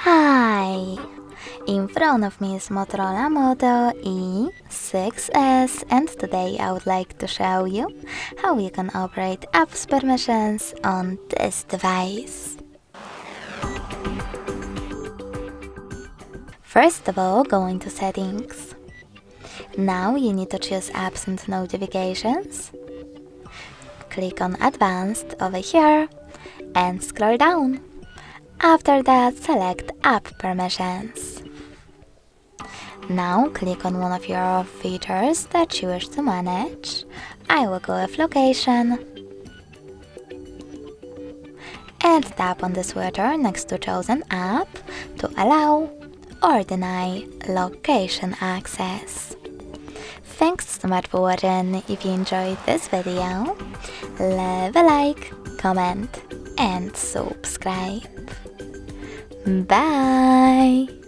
Hi! In front of me is Motorola Moto E6S, and today I would like to show you how you can operate apps permissions on this device. First of all, go into Settings. Now you need to choose Apps and Notifications. Click on Advanced over here and scroll down. After that, select App Permissions. Now click on one of your features that you wish to manage. I will go with Location. And tap on the switcher next to chosen app to allow or deny location access. Thanks so much for watching. If you enjoyed this video, leave a like, comment and subscribe. Bye!